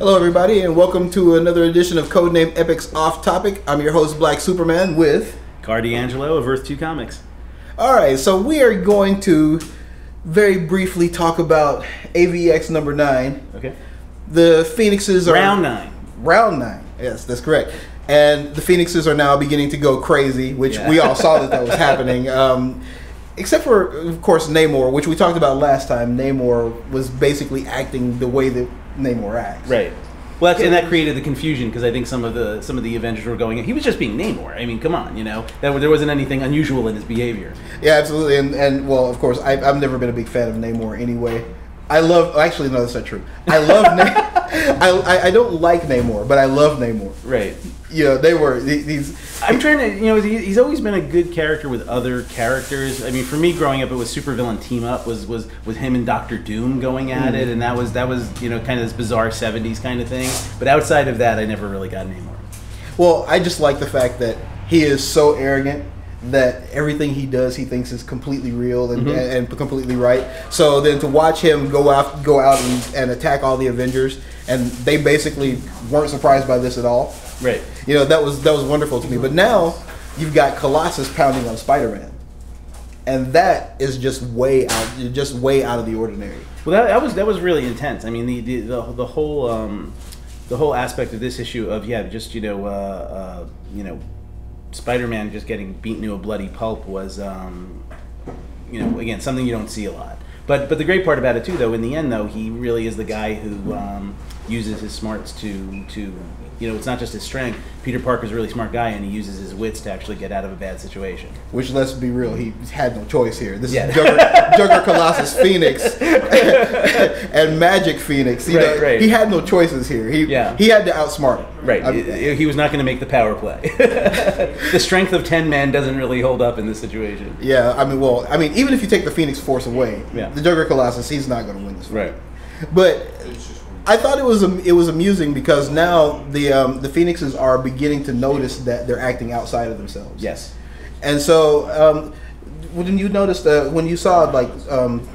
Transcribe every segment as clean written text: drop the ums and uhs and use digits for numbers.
Hello, everybody, and welcome to another edition of Codenamed Epics Off Topic. I'm your host, Black Superman, with D'Angelo of Earth 2 Comics. All right, so we are going to very briefly talk about AVX number 9. Okay. The Phoenixes are Round 9. Round 9. Yes, that's correct. And the Phoenixes are now beginning to go crazy, which we all saw that was happening. Except for, of course, Namor, which we talked about last time. Namor was basically acting the way that Namor acts. Right. Well, and that created the confusion because I think some of the Avengers were going, he was just being Namor. I mean, come on, you know, there wasn't anything unusual in his behavior. Yeah, absolutely. And well, of course, I've never been a big fan of Namor anyway. Actually, no, that's not true. I love I don't like Namor, but I love Namor. Right. You know, they were these. I'm trying to, you know, he's always been a good character with other characters. I mean, for me, growing up, it was supervillain team up was with him and Doctor Doom going at it, and that was you know, kind of this bizarre '70s kind of thing. But outside of that, I never really got Namor. Well, I just like the fact that he is so arrogant that everything he does, he thinks is completely real and completely right. So then to watch him go out and attack all the Avengers, and they basically weren't surprised by this at all. Right. You know, that was wonderful to me. But now you've got Colossus pounding on Spider-Man, and that is just way out of the ordinary. Well, that was really intense. I mean, the whole aspect of this issue of just you know Spider-Man just getting beaten to a bloody pulp was you know, again, something you don't see a lot. But the great part about it too, though, in the end, though, he really is the guy who uses his smarts to you know, it's not just his strength. Peter Parker's a really smart guy, and he uses his wits to actually get out of a bad situation. Which, let's be real, he had no choice here. This is Jugger Colossus Phoenix and Magic Phoenix. You know, right. He had no choices here. He had to outsmart him. Right. He was not going to make the power play. The strength of 10 men doesn't really hold up in this situation. Yeah, I mean, even if you take the Phoenix Force away, the Jugger Colossus, he's not going to win this fight. Right. But I thought it was amusing because now the Phoenixes are beginning to notice that they're acting outside of themselves. Yes. And so when you noticed when you saw like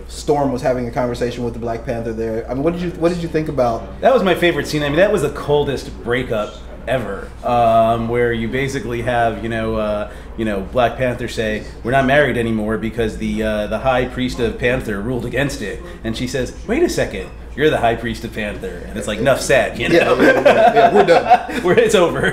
Storm was having a conversation with the Black Panther there, I mean, what did you think about? That was my favorite scene. I mean, that was the coldest breakup ever, where you basically have you know Black Panther say, "We're not married anymore because the High Priest of Panther ruled against it," and she says, "Wait a second. You're the High Priest of Panther," and it's like, enough said, you know. Yeah, we're done. It's over.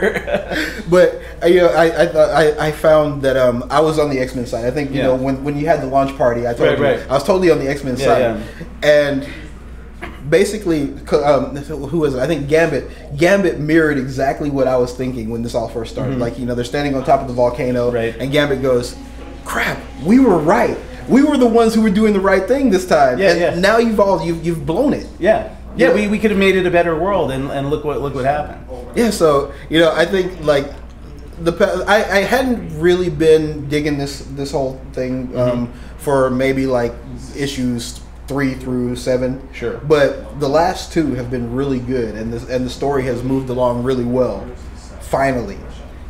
But you know, I found that I was on the Xmen side. I think you know when you had the launch party, I told you I was totally on the Xmen side, and basically, who was it? I think Gambit mirrored exactly what I was thinking when this all first started. Like, you know, they're standing on top of the volcano, and Gambit goes, "Crap, we were right. We were the ones who were doing the right thing this time. And now you've blown it." Yeah. We could have made it a better world, and look what happened. Yeah. So you know, I think like I hadn't really been digging this whole thing for maybe like issues 3 through 7. Sure. But the last 2 have been really good, and the story has moved along really well. Finally.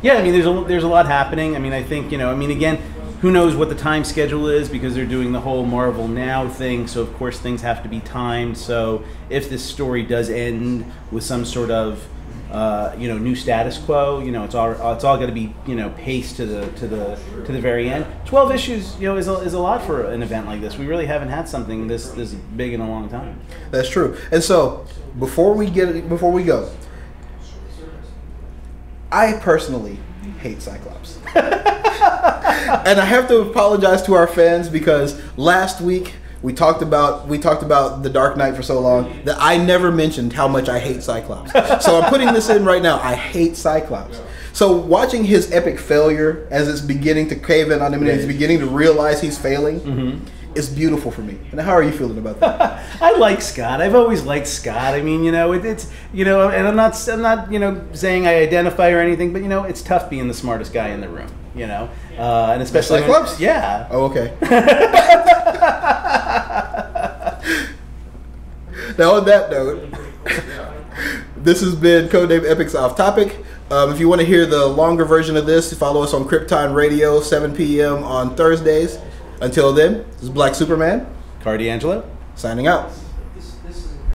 Yeah. I mean, there's a lot happening. I mean, I think, you know, I mean, again, who knows what the time schedule is because they're doing the whole Marvel Now thing, so of course things have to be timed. So if this story does end with some sort of you know, new status quo, you know, it's all going to be, you know, paced to the very end. 12 issues, you know, is a lot for an event like this. We really haven't had something this big in a long time. That's true. And so before we go, I personally hate Cyclops. And I have to apologize to our fans because last week we talked about the Dark Knight for so long that I never mentioned how much I hate Cyclops. So I'm putting this in right now. I hate Cyclops. So watching his epic failure as it's beginning to cave in on him and he's beginning to realize he's failing is beautiful for me. And how are you feeling about that? I like Scott. I've always liked Scott. I mean, you know, it's you know, and I'm not you know saying I identify or anything, but you know, it's tough being the smartest guy in the room. You know, and especially Cyclops. Yeah. Oh, okay. Now on that note, this has been Codenamed Epics Off Topic. If you want to hear the longer version of this, follow us on Krypton Radio, 7 p.m. on Thursdays. Until then, this is Black Superman. D'Angelo. Signing out.